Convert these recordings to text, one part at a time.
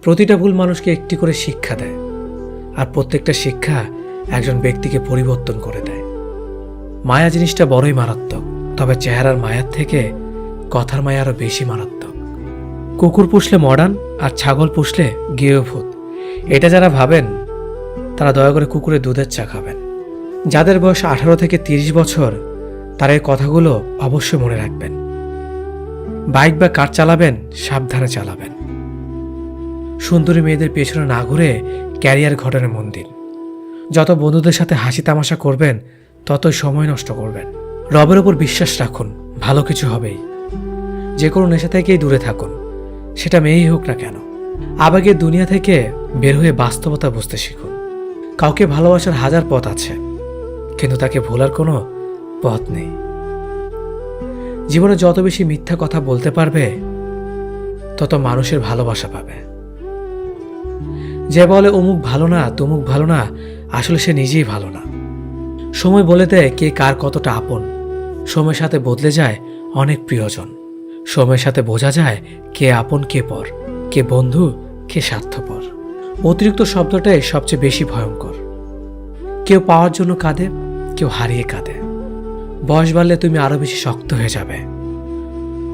প্রতিটা ভুল মানুষকে একটি করে শিক্ষা দেয়, আর প্রত্যেকটা শিক্ষা একজন ব্যক্তিকে পরিবর্তন করে দেয়। মায়া জিনিসটা বড়ই মারাত্মক, তবে চেহারার মায়ার থেকে কথার মায়া আরো বেশি মারাত্মক। কুকুর পুষলে মডার্ন আর ছাগল পুষলে গৃহভূত, এটা যারা ভাবেন তারা দয়া করে কুকুরের দুধের চা খাবেন। যাদের বয়স 18 থেকে 30 বছর তারা এই কথাগুলো অবশ্যই মনে রাখবেন। বাইক বা কার চালাবেন সাবধানে চালাবেন। সুন্দরী মেয়েদের পেছনে না ঘুরে ক্যারিয়ার ঘটনে মন দিন। যত বন্ধুদের সাথে হাসি তামাশা করবেন ততই সময় নষ্ট করবেন। রবের ওপর বিশ্বাস রাখুন, ভালো কিছু হবেই। যে কোনো নেশা থেকেই দূরে থাকুন, সেটা মেয়েই হোক না কেন। আবেগের দুনিয়া থেকে বের হয়ে বাস্তবতা বুঝতে শিখুন। কাউকে ভালোবাসার হাজার পথ আছে, কিন্তু তাকে ভোলার কোনো পথ নেই। জীবনে যত বেশি মিথ্যা কথা বলতে পারবে তত মানুষের ভালোবাসা পাবে। যে বলে অমুক ভালো না তমুক ভালো না, আসলে সে নিজেই ভালো না। সময় বলে দেয় কে কার কতটা আপন। সময়ের সাথে বদলে যায় অনেক প্রিয়জন। সময়ের সাথে বোঝা যায় কে আপন কে পর, কে বন্ধু কে স্বার্থপর। অতিরিক্ত শব্দটাই সবচেয়ে বেশি ভয়ঙ্কর। কেউ পাওয়ার জন্য কাঁদে, কেউ হারিয়ে কাঁদে। বয়স বাড়লে তুমি আরো বেশি শক্ত হয়ে যাবে।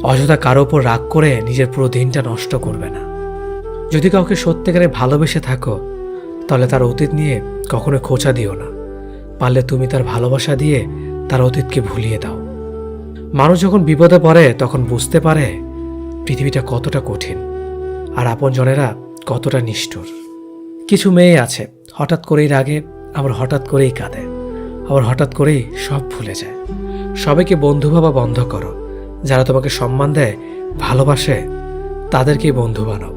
অযথা কারো ওপর রাগ করে নিজের পুরো দিনটা নষ্ট করবে না। যদি কাউকে সত্যিকারে ভালোবেসে থাকো তাহলে তার অতীত নিয়ে কখনো খোঁচা দিও না। পারলে তুমি তার ভালোবাসা দিয়ে তার অতীতকে ভুলিয়ে দাও। মানুষ যখন বিপদে পড়ে তখন বুঝতে পারে পৃথিবীটা কতটা কঠিন আর আপনজনেরা কতটা নিষ্ঠুর। কিছু মেয়ে আছে হঠাৎ করেই রাগে, আবার হঠাৎ করেই কাঁদে, আবার হঠাৎ করেই সব ভুলে যায়। সবাইকে বন্ধু ভাবা বন্ধ করো। যারা তোমাকে সম্মান দেয়, ভালোবাসে, তাদেরকেই বন্ধু বানাও।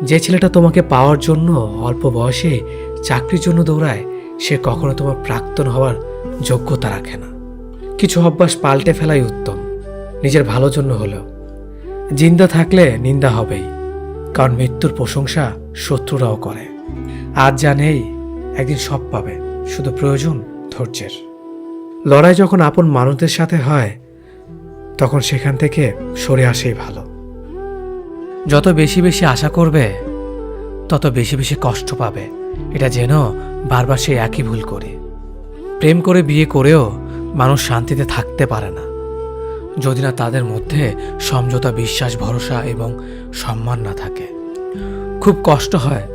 যে ছেলেটা তোমাকে পাওয়ার জন্য অল্প বয়সে চাকরির জন্য দৌড়ায়, সে কখনো তোমার প্রাক্তন হওয়ার যোগ্যতা রাখে না। কিছু অভ্যাস পাল্টে ফেলাই উত্তম, নিজের ভালোর জন্য হলেও। জিন্দা থাকলে নিন্দা হবেই, কারণ মৃত্যুর প্রশংসা শত্রুরাও করে। আজ যা নেই একদিন সব পাবে, শুধু প্রয়োজন ধৈর্যের। লড়াই যখন আপন মানুষদের সাথে হয় তখন সেখান থেকে সরে আসেই ভালো। যত বেশি বেশি আশা করবে তত বেশি বেশি কষ্ট পাবে, এটা যেন বারবার সেই একই ভুল করে। প্রেম করে বিয়ে করেও মানুষ শান্তিতে থাকতে পারে না যদি না তাদের মধ্যে সমঝোতা, বিশ্বাস, ভরসা এবং সম্মান না থাকে। খুব কষ্ট হয়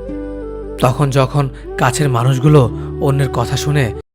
তখন যখন কাছের মানুষগুলো অন্যের কথা শুনে